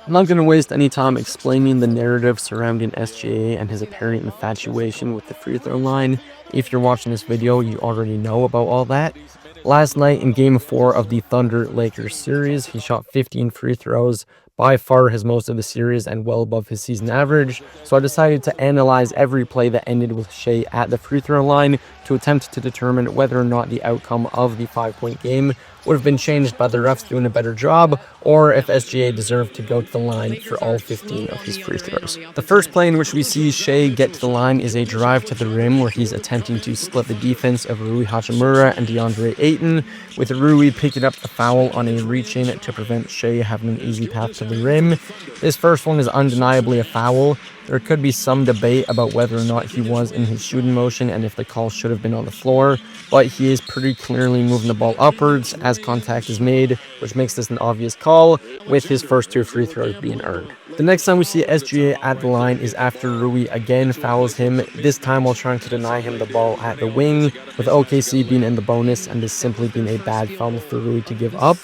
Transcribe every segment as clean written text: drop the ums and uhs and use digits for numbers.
I'm not going to waste any time explaining the narrative surrounding SGA and his apparent infatuation with the free throw line. If you're watching this video, you already know about all that. Last night in Game 4 of the Thunder-Lakers series, he shot 15 free throws, by far his most of the series and well above his season average, so I decided to analyze every play that ended with Shai at the free throw line to attempt to determine whether or not the outcome of the 5-point game would have been changed by the refs doing a better job, or if SGA deserved to go to the line for all 15 of his free throws. The first play in which we see Shai get to the line is a drive to the rim where he's attempting to split the defense of Rui Hachimura and DeAndre Ayton, with Rui picking up the foul on a reach-in to prevent Shai having an easy path to the rim. This first one is undeniably a foul. There could be some debate about whether or not he was in his shooting motion and if the call should have been on the floor, but he is pretty clearly moving the ball upwards as contact is made, which makes this an obvious call, with his first 2 free throws being earned. The next time we see SGA at the line is after Rui again fouls him, this time while trying to deny him the ball at the wing, with OKC being in the bonus and this simply being a bad foul for Rui to give up.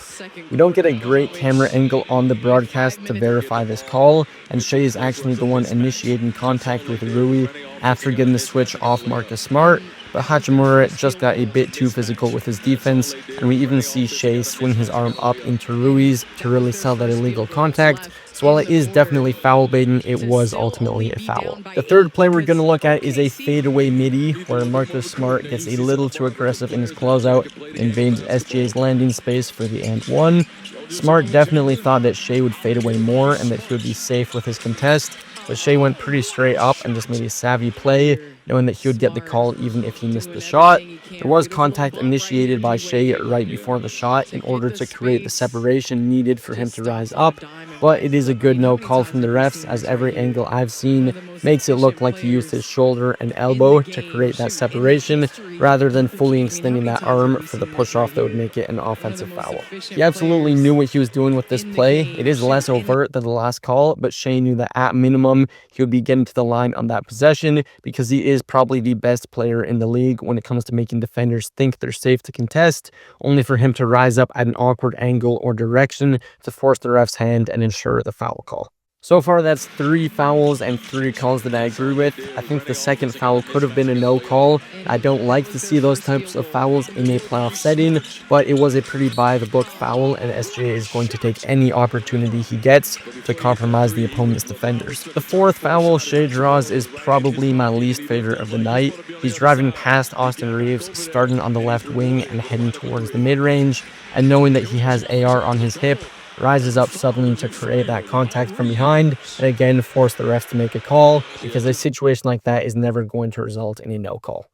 We don't get a great camera angle on the broadcast to verify this call, and Shai is actually the one initiating contact with Rui after getting the switch off Marcus Smart, but Hachimura just got a bit too physical with his defense, and we even see Shai swing his arm up into Rui's to really sell that illegal contact. So while it is definitely foul baiting, it was ultimately a foul. The third play we're going to look at is a fadeaway midi, where Marcus Smart gets a little too aggressive in his closeout, invades SGA's landing space for the and one. Smart definitely thought that Shai would fade away more and that he would be safe with his contest, but Shai went pretty straight up and just made a savvy play, knowing that he would get the call even if he missed the shot. There was contact initiated by Shai right before the shot in order to create the separation needed for him to rise up, but it is a good no call from the refs, as every angle I've seen makes it look like he used his shoulder and elbow to create that separation, rather than fully extending that arm for the push-off that would make it an offensive foul. He absolutely knew what he was doing with this play. It is less overt than the last call, but Shai knew that at minimum he would be getting to the line on that possession, because he is probably the best player in the league when it comes to making defenders think they're safe to contest, only for him to rise up at an awkward angle or direction to force the ref's hand and ensure the foul call. So far, that's 3 fouls and 3 calls that I agree with. I think the second foul could have been a no call. I don't like to see those types of fouls in a playoff setting, but it was a pretty by-the-book foul, and SGA is going to take any opportunity he gets to compromise the opponent's defenders. The fourth foul Shai draws is probably my least favorite of the night. He's driving past Austin Reeves, starting on the left wing and heading towards the mid-range, and knowing that he has AR on his hip, rises up suddenly to create that contact from behind and again force the refs to make a call, because a situation like that is never going to result in a no call.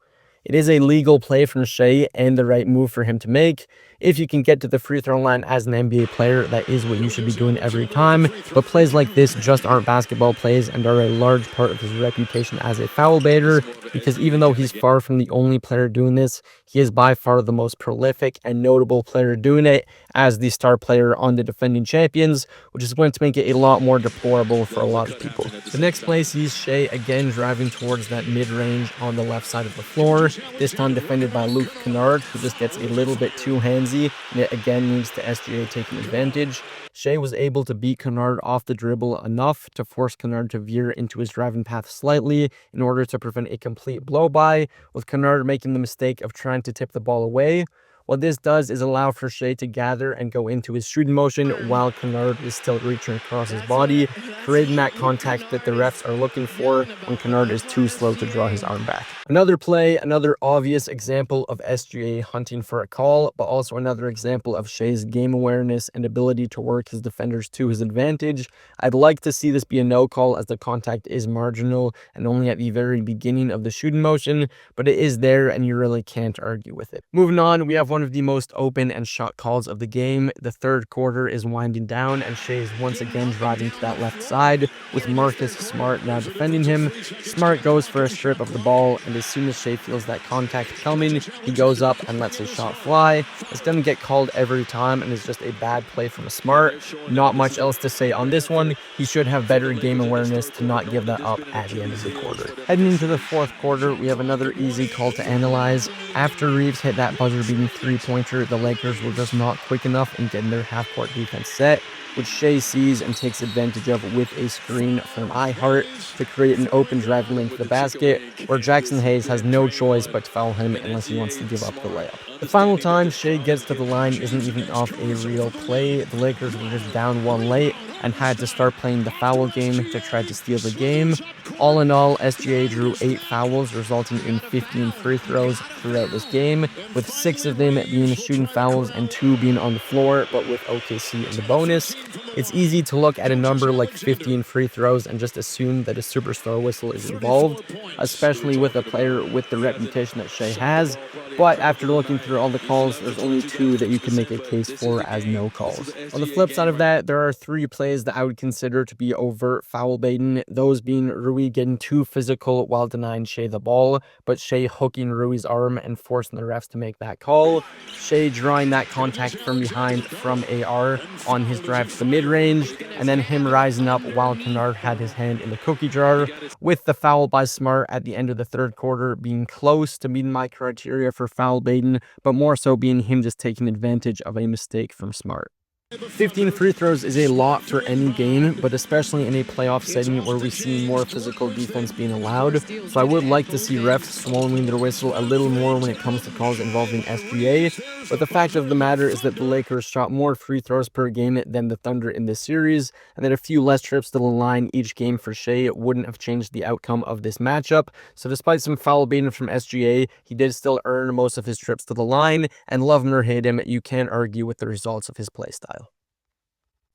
It is a legal play from Shai and the right move for him to make. If you can get to the free throw line as an NBA player, that is what you should be doing every time, but plays like this just aren't basketball plays and are a large part of his reputation as a foul baiter, because even though he's far from the only player doing this, he is by far the most prolific and notable player doing it as the star player on the defending champions, which is going to make it a lot more deplorable for a lot of people. The next play sees Shai again driving towards that mid-range on the left side of the floor, this time defended by Luke Kennard, who just gets a little bit too handsy, and it again leads to SGA taking advantage. Shai was able to beat Kennard off the dribble enough to force Kennard to veer into his driving path slightly in order to prevent a complete blow-by, with Kennard making the mistake of trying to tip the ball away. What this does is allow for Shai to gather and go into his shooting motion while Kennard is still reaching across his body, creating that contact that the refs are looking for when Kennard is too slow to draw his arm back. Another play, another obvious example of SGA hunting for a call, but also another example of Shai's game awareness and ability to work his defenders to his advantage. I'd like to see this be a no call, as the contact is marginal and only at the very beginning of the shooting motion, but it is there and you really can't argue with it. Moving on, we have one of the most open and shot calls of the game. The third quarter is winding down and Shai is once again driving to that left side, with Marcus Smart now defending him. Smart goes for a strip of the ball, and as soon as Shai feels that contact coming, he goes up and lets his shot fly. It's going to get called every time and is just a bad play from Smart. Not much else to say on this one. He should have better game awareness to not give that up at the end of the quarter. Heading into the fourth quarter, we have another easy call to analyze. After Reeves hit that buzzer-beating three-pointer, the Lakers were just not quick enough in getting their half-court defense set. which Shea sees and takes advantage of with a screen from iHeart to create an open drive lane to the basket, where Jackson Hayes has no choice but to foul him unless he wants to give up the layup. The final time Shea gets to the line isn't even off a real play. The Lakers were just down one late and had to start playing the foul game to try to steal the game. All in all, SGA drew 8 fouls, resulting in 15 free throws throughout this game, with 6 of them being shooting fouls and 2 being on the floor, but with OKC in the bonus. It's easy to look at a number like 15 free throws and just assume that a superstar whistle is involved, especially with a player with the reputation that Shea has. But after looking through all the calls, there's only 2 that you can make a case for as no calls. On the flip side of that, there are 3 plays that I would consider to be overt foul baiting, those being Rui getting too physical while denying Shea the ball, but Shea hooking Rui's arm and forcing the refs to make that call, Shea drawing that contact from behind from AR on his drive to the mid-range, and then him rising up while Kennard had his hand in the cookie jar, with the foul by Smart at the end of the third quarter being close to meeting my criteria for foul baiting, but more so being him just taking advantage of a mistake from Smart. 15 free throws is a lot for any game, but especially in a playoff setting where we see more physical defense being allowed, so I would like to see refs swallowing their whistle a little more when it comes to calls involving SGA, but the fact of the matter is that the Lakers shot more free throws per game than the Thunder in this series, and that a few less trips to the line each game for Shea wouldn't have changed the outcome of this matchup. So despite some foul baiting from SGA, he did still earn most of his trips to the line, and love him or hate him, you can't argue with the results of his play style.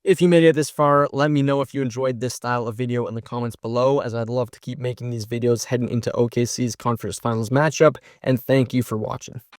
If you made it this far, let me know if you enjoyed this style of video in the comments below, as I'd love to keep making these videos heading into OKC's conference finals matchup, and thank you for watching.